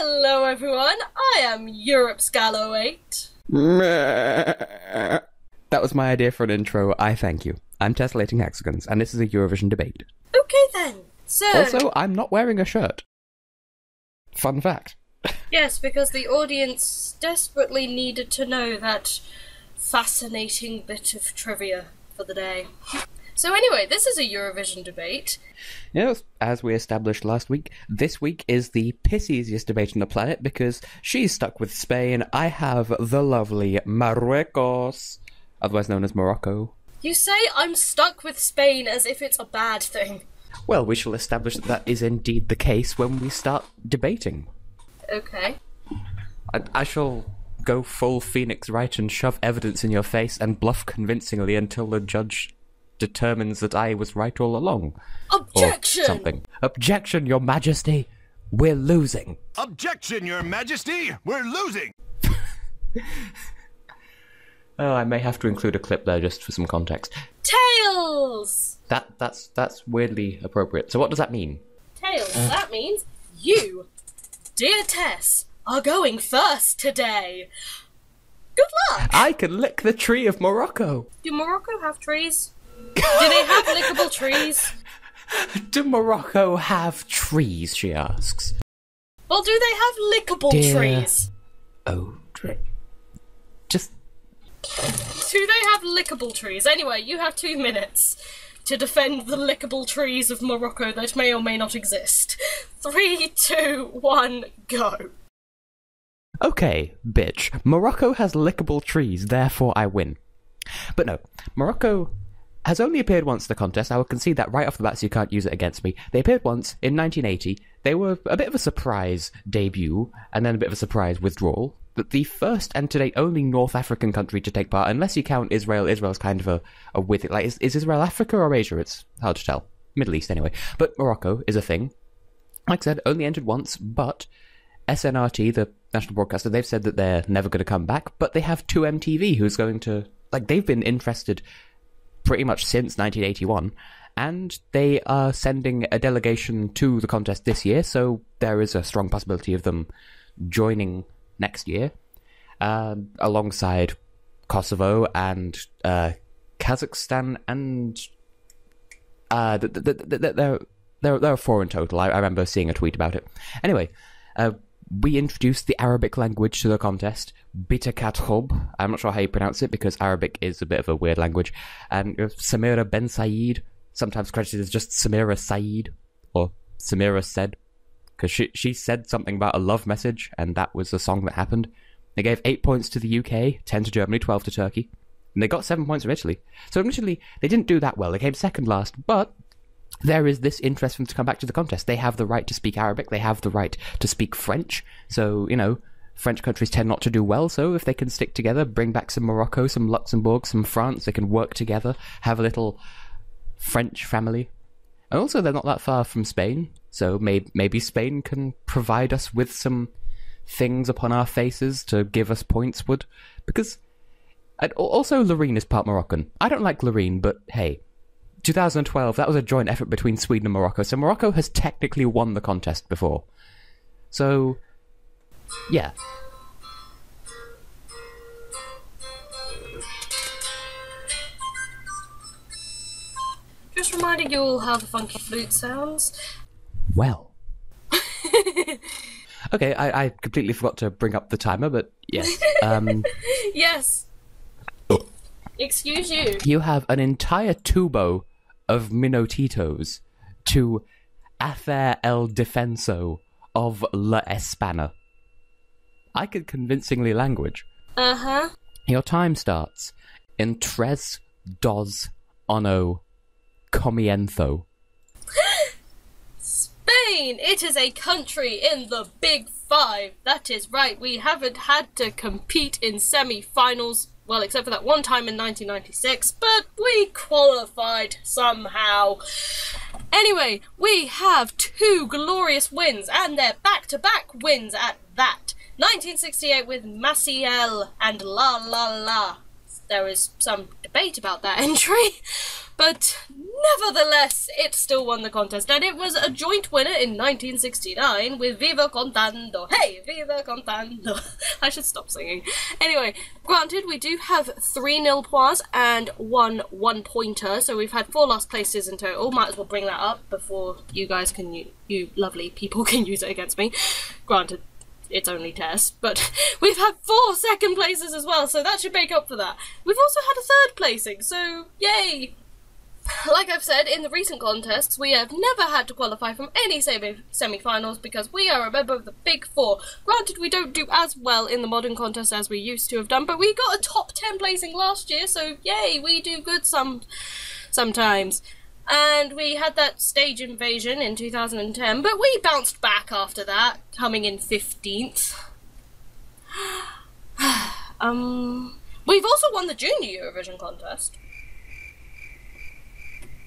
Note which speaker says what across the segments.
Speaker 1: Hello everyone, I am Europe's Gallo 8.
Speaker 2: That was my idea for an intro. I thank you. I'm Tessellating Hexagons, and this is a Eurovision debate.
Speaker 1: Okay then, so...
Speaker 2: Also, I'm not wearing a shirt. Fun fact.
Speaker 1: Yes, because the audience desperately needed to know that fascinating bit of trivia for the day. So anyway, this is a Eurovision debate.
Speaker 2: Yes, as we established last week, this week is the piss-easiest debate on the planet because she's stuck with Spain. I have the lovely Marruecos, otherwise known as Morocco.
Speaker 1: You say I'm stuck with Spain as if it's a bad thing.
Speaker 2: Well, we shall establish that that is indeed the case when we start debating.
Speaker 1: Okay.
Speaker 2: I shall go full Phoenix Wright and shove evidence in your face and bluff convincingly until the judge determines that I was right all along.
Speaker 1: Objection!
Speaker 2: Or something. Objection, Your Majesty! We're losing.
Speaker 3: Objection, Your Majesty! We're losing!
Speaker 2: Oh, I may have to include a clip there just for some context.
Speaker 1: Tails!
Speaker 2: That's weirdly appropriate. So what does that mean?
Speaker 1: Tails, that means you, dear Tess, are going first today. Good luck!
Speaker 2: I can lick the tree of Morocco!
Speaker 1: Do Morocco have trees? Do they have lickable trees?
Speaker 2: Do Morocco have trees, she asks.
Speaker 1: Well, do they have lickable trees?
Speaker 2: Oh, just...
Speaker 1: Do they have lickable trees? Anyway, you have 2 minutes to defend the lickable trees of Morocco that may or may not exist. 3, 2, 1, go.
Speaker 2: Okay, bitch. Morocco has lickable trees, therefore I win. But no, Morocco has only appeared once in the contest. I will concede that right off the bat so you can't use it against me. They appeared once in 1980. They were a bit of a surprise debut, and then a bit of a surprise withdrawal. But the first and to date only North African country to take part, unless you count Israel. Israel's kind of a with it. Like, is Israel Africa or Asia? It's hard to tell. Middle East, anyway. But Morocco is a thing. Like I said, only entered once, but SNRT, the national broadcaster, they've said that they're never going to come back, but they have 2MTV who's going to... Like, they've been interested pretty much since 1981, and they are sending a delegation to the contest this year, so there is a strong possibility of them joining next year, alongside Kosovo and Kazakhstan, and there are 4 in total. I remember seeing a tweet about it. Anyway, we introduced the Arabic language to the contest, Bitakat. I'm not sure how you pronounce it, because Arabic is a bit of a weird language. And Samira Ben Said, sometimes credited as just Samira Said, or Samira said, because she said something about a love message, and that was the song that happened. They gave 8 points to the UK, 10 to Germany, 12 to Turkey, and they got 7 points from Italy. So initially, they didn't do that well. They came second last, but there is this interest for them to come back to the contest. They have the right to speak Arabic. They have the right to speak French. So, you know, French countries tend not to do well. So if they can stick together, bring back some Morocco, some Luxembourg, some France, they can work together, have a little French family. And also, they're not that far from Spain. So maybe Spain can provide us with some things upon our faces to give us points, would. Because, also, Loreen is part Moroccan. I don't like Loreen, but hey, 2012, that was a joint effort between Sweden and Morocco, so Morocco has technically won the contest before. So, yeah.
Speaker 1: Just reminding you all how the funky flute sounds.
Speaker 2: Well. Okay, I completely forgot to bring up the timer, but yes.
Speaker 1: Yes. Excuse you.
Speaker 2: You have an entire tubo of Minotitos to hacer el defenso of La Espana. I could convincingly language.
Speaker 1: Uh-huh.
Speaker 2: Your time starts in 3, 2, 1, comienzo.
Speaker 1: Spain! It is a country in the Big Five. That is right, we haven't had to compete in semi-finals, well, except for that one time in 1996, but we qualified somehow. Anyway, we have 2 glorious wins, and they're back-to-back wins at that. 1968 with Maciel and La La La. There is some debate about that entry, but Nevertheless, it still won the contest, and it was a joint winner in 1969 with Viva Contando. Hey, Viva Contando. I should stop singing. Anyway, granted, we do have 3 nil points and 1 1-pointer, so we've had 4 last places in total. Might as well bring that up before you guys can, you lovely people can use it against me. Granted, it's only Tess, but we've had 4 second places as well, so that should make up for that. We've also had a 3rd placing, so yay! Like I've said, in the recent contests, we have never had to qualify from any semi-finals because we are a member of the Big Four. Granted, we don't do as well in the modern contest as we used to have done, but we got a top 10 placing last year, so yay, we do good sometimes. And we had that stage invasion in 2010, but we bounced back after that, coming in 15th. We've also won the Junior Eurovision contest.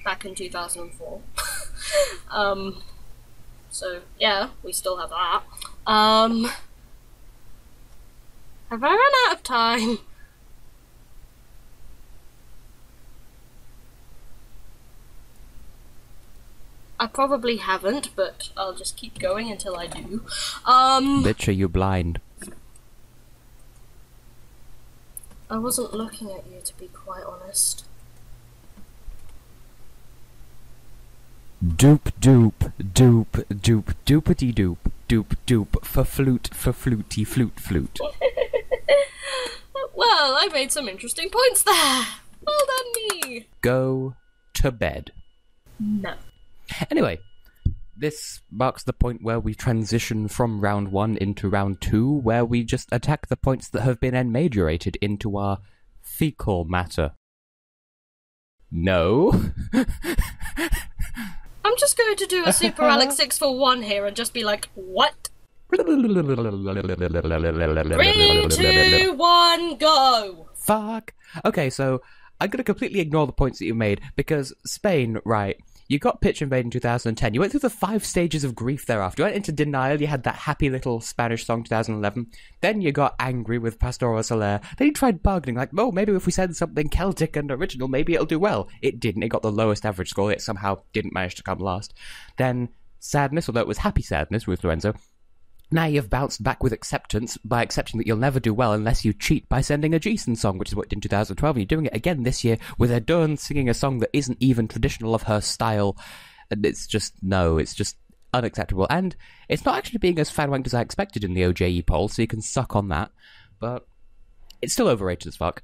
Speaker 1: Back in 2004. So, yeah, we still have that. Have I run out of time? I probably haven't, but I'll just keep going until I do.
Speaker 2: Bitch, are you blind?
Speaker 1: I wasn't looking at you, to be quite honest.
Speaker 2: Doop doop doop doop doopity doop doop doop for fluty flute.
Speaker 1: Well, I made some interesting points there. Well done me.
Speaker 2: Go to bed.
Speaker 1: No.
Speaker 2: Anyway, this marks the point where we transition from round 1 into round 2, where we just attack the points that have been enmajorated into our fecal matter. No.
Speaker 1: I'm just going to do a Super Alex 6 for 1 here and just be like, what? 3, 2, 1, go!
Speaker 2: Fuck. Okay, so I'm going to completely ignore the points that you made, because Spain, right, you got pitch invaded in 2010, you went through the 5 stages of grief thereafter, you went into denial, you had that happy little Spanish song 2011, then you got angry with Pastoral Soler, then you tried bargaining, like, oh, maybe if we send something Celtic and original, maybe it'll do well. It didn't, it got the lowest average score, it somehow didn't manage to come last. Then Sadness, although it was Happy Sadness with Lorenzo. Now you've bounced back with acceptance by accepting that you'll never do well unless you cheat by sending a Jason song, which is what you did in 2012, and you're doing it again this year with Erdurn singing a song that isn't even traditional of her style. And it's just, no, it's just unacceptable. And it's not actually being as fan-wanked as I expected in the OJE poll, so you can suck on that. But it's still overrated as fuck.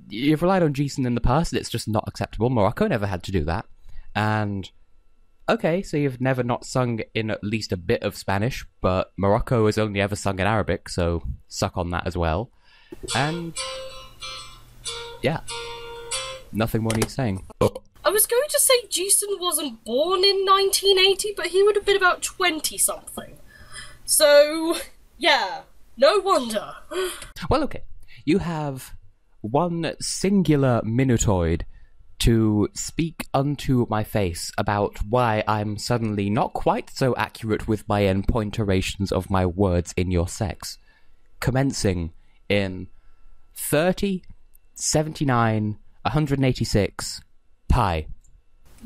Speaker 2: You've relied on Jason in the past, and it's just not acceptable. Morocco never had to do that. And okay, so you've never not sung in at least a bit of Spanish, but Morocco has only ever sung in Arabic, so suck on that as well. And yeah, nothing more needs saying.
Speaker 1: I was going to say Jason wasn't born in 1980, but he would have been about 20-something. So, yeah, no wonder.
Speaker 2: Well, okay, you have one singular minutoid to speak unto my face about why I'm suddenly not quite so accurate with my pointerations of my words in your sex. Commencing in 30, 79, 186, pi.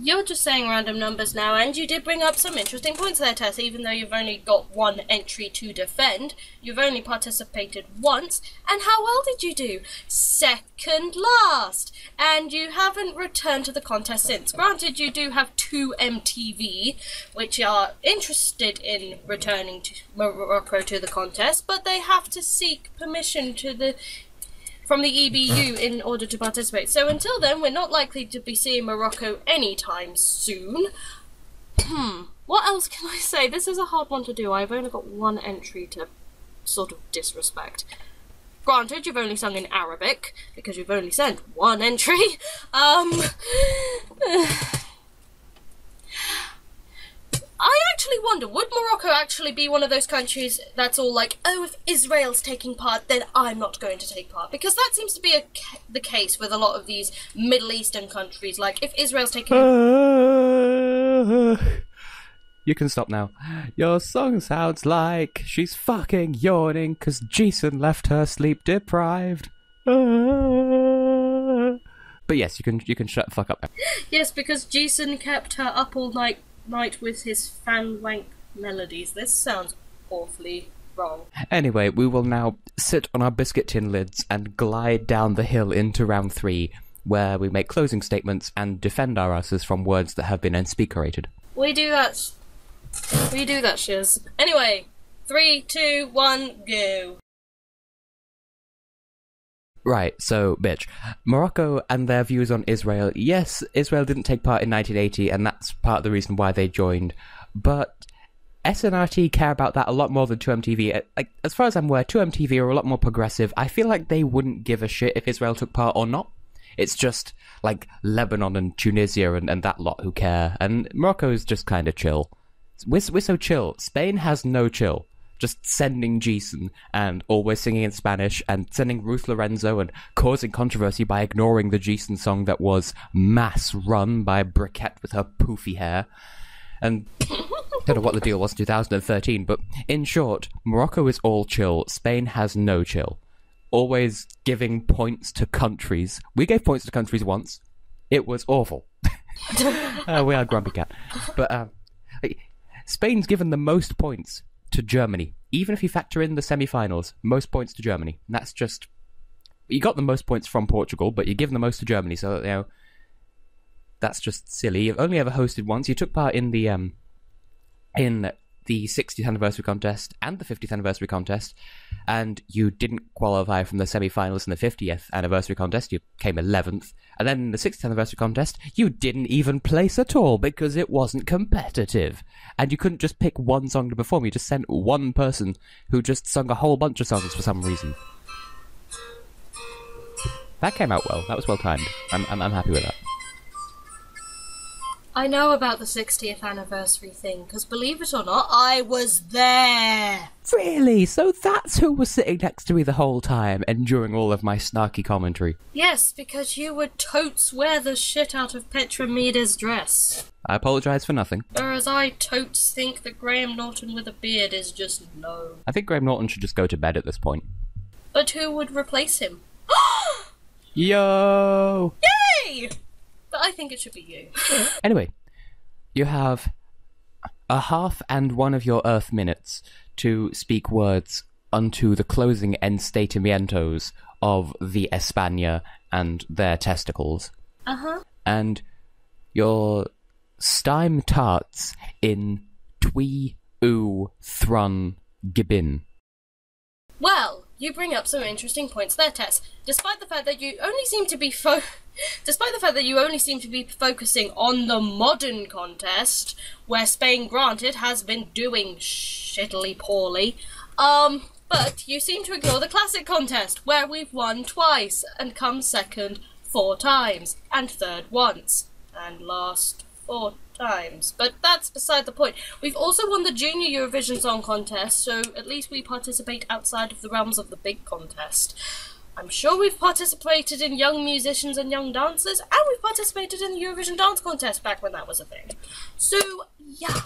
Speaker 1: You're just saying random numbers now, and you did bring up some interesting points there, Tess. Even though you've only got 1 entry to defend, you've only participated once, and how well did you do? Second last! And you haven't returned to the contest since. Granted, you do have 2 MTV, which are interested in returning to Morocco to the contest, but they have to seek permission from the EBU in order to participate. So until then, we're not likely to be seeing Morocco anytime soon. What else can I say? This is a hard one to do. I've only got 1 entry to sort of disrespect. Granted, you've only sung in Arabic, because you've only sent 1 entry. I actually wonder, would Morocco actually be one of those countries that's all like, oh, if Israel's taking part, then I'm not going to take part? Because that seems to be the case with a lot of these Middle Eastern countries. Like, if Israel's taking...
Speaker 2: You can stop now. Your song sounds like she's fucking yawning because Jason left her sleep deprived. But yes, you can shut the fuck up now.
Speaker 1: Yes, because Jason kept her up all night with his fan wank melodies. This sounds awfully wrong.
Speaker 2: Anyway, we will now sit on our biscuit tin lids and glide down the hill into round 3, where we make closing statements and defend our asses from words that have been unspeakerated.
Speaker 1: We do that, Shiz. Anyway, 3, 2, 1, go.
Speaker 2: Right, so, bitch. Morocco and their views on Israel. Yes, Israel didn't take part in 1980, and that's part of the reason why they joined. But SNRT care about that a lot more than 2MTV. Like, as far as I'm aware, 2MTV are a lot more progressive. I feel like they wouldn't give a shit if Israel took part or not. It's just, like, Lebanon and Tunisia and that lot who care. And Morocco is just kind of chill. We're so chill. Spain has no chill. Just sending Jason and always singing in Spanish and sending Ruth Lorenzo and causing controversy by ignoring the Jason song that was mass run by Briquette with her poofy hair. And I don't know what the deal was in 2013, but in short, Morocco is all chill. Spain has no chill. Always giving points to countries. We gave points to countries once. It was awful. We are Grumpy Cat. But Spain's given the most points to Germany. Even if you factor in the semi-finals, most points to Germany. And that's just... You got the most points from Portugal, but you give the most to Germany, so, you know... That's just silly. You've only ever hosted once. You took part in the 60th anniversary contest and the 50th anniversary contest, and you didn't qualify from the semi-finals in the 50th anniversary contest. You came 11th. And then in the 60th anniversary contest, you didn't even place at all because it wasn't competitive. And you couldn't just pick one song to perform. You just sent one person who just sung a whole bunch of songs for some reason. That came out well. That was well timed. I'm happy with that.
Speaker 1: I know about the 60th anniversary thing, because believe it or not, I was there!
Speaker 2: Really? So that's who was sitting next to me the whole time, enduring all of my snarky commentary?
Speaker 1: Yes, because you would totes wear the shit out of Petra Mida's dress.
Speaker 2: I apologise for nothing.
Speaker 1: Whereas I totes think that Graham Norton with a beard is just no.
Speaker 2: I think Graham Norton should just go to bed at this point.
Speaker 1: But who would replace him?
Speaker 2: Yo!
Speaker 1: Yay! But I think it should be you.
Speaker 2: Anyway, you have a half and one of your Earth minutes to speak words unto the closing enstatamientos of the España and their testicles.
Speaker 1: Uh-huh.
Speaker 2: And your stime tarts in Twi U Thrun Gibbin.
Speaker 1: Well, you bring up some interesting points there, Tess. Despite the fact that you only seem to be focusing on the modern contest, where Spain, granted, has been doing shittily poorly, but you seem to ignore the classic contest, where we've won twice, and come second 4 times, and third once, and last 4 times. But that's beside the point. We've also won the Junior Eurovision Song Contest, so at least we participate outside of the realms of the big contest. I'm sure we've participated in young musicians and young dancers, and we've participated in the Eurovision Dance Contest back when that was a thing. So, yeah.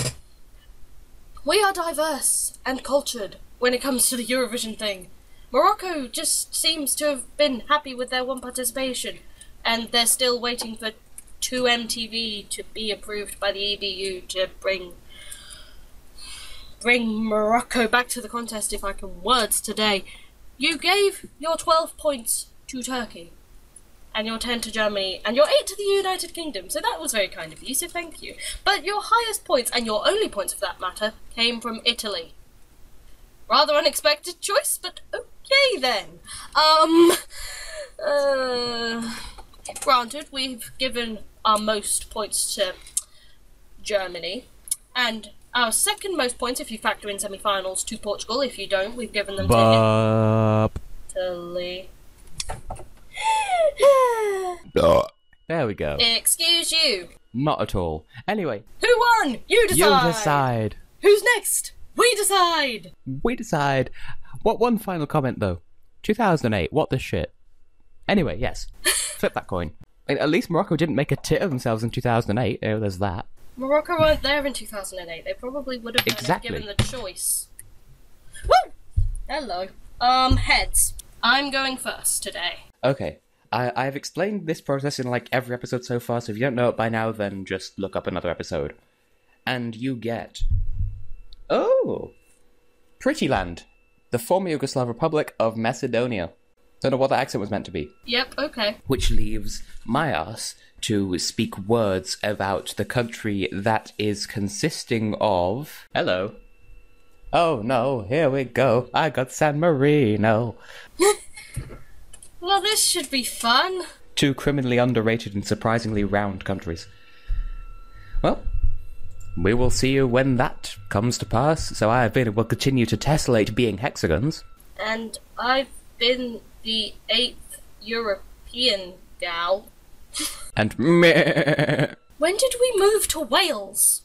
Speaker 1: We are diverse and cultured when it comes to the Eurovision thing. Morocco just seems to have been happy with their one participation, and they're still waiting for 2MTV to be approved by the EBU to bring Morocco back to the contest, if I can words today. You gave your 12 points to Turkey, and your 10 to Germany, and your 8 to the United Kingdom, so that was very kind of you, so thank you. But your highest points, and your only points for that matter, came from Italy. Rather unexpected choice, but okay then. Granted, we've given our most points to Germany, and our second most points, if you factor in semi-finals, to Portugal. If you don't, we've given them to Italy.
Speaker 2: There we go.
Speaker 1: Excuse you.
Speaker 2: Not at all. Anyway.
Speaker 1: Who won? You decide.
Speaker 2: You decide.
Speaker 1: Who's next? We decide.
Speaker 2: We decide. What one final comment, though? 2008, what the shit? Anyway, yes. Flip that coin. I mean, at least Morocco didn't make a tit of themselves in 2008. Oh, there's that.
Speaker 1: Morocco weren't there in 2008. They probably would have been given the choice. Woo! Hello. Heads. I'm going first today.
Speaker 2: Okay. I've explained this process in like every episode so far, so if you don't know it by now, then just look up another episode. And you get... Oh! Pretty Land, the former Yugoslav Republic of Macedonia. Don't know what that accent was meant to be.
Speaker 1: Yep, okay.
Speaker 2: Which leaves my ass to speak words about the country that is consisting of... Hello. Oh no, here we go. I got San Marino.
Speaker 1: Well, this should be fun.
Speaker 2: 2 criminally underrated and surprisingly round countries. Well, we will see you when that comes to pass. So I have been and will continue to tessellate being hexagons.
Speaker 1: And I've been the 8th European gal.
Speaker 2: And meh.
Speaker 1: When did we move to Wales?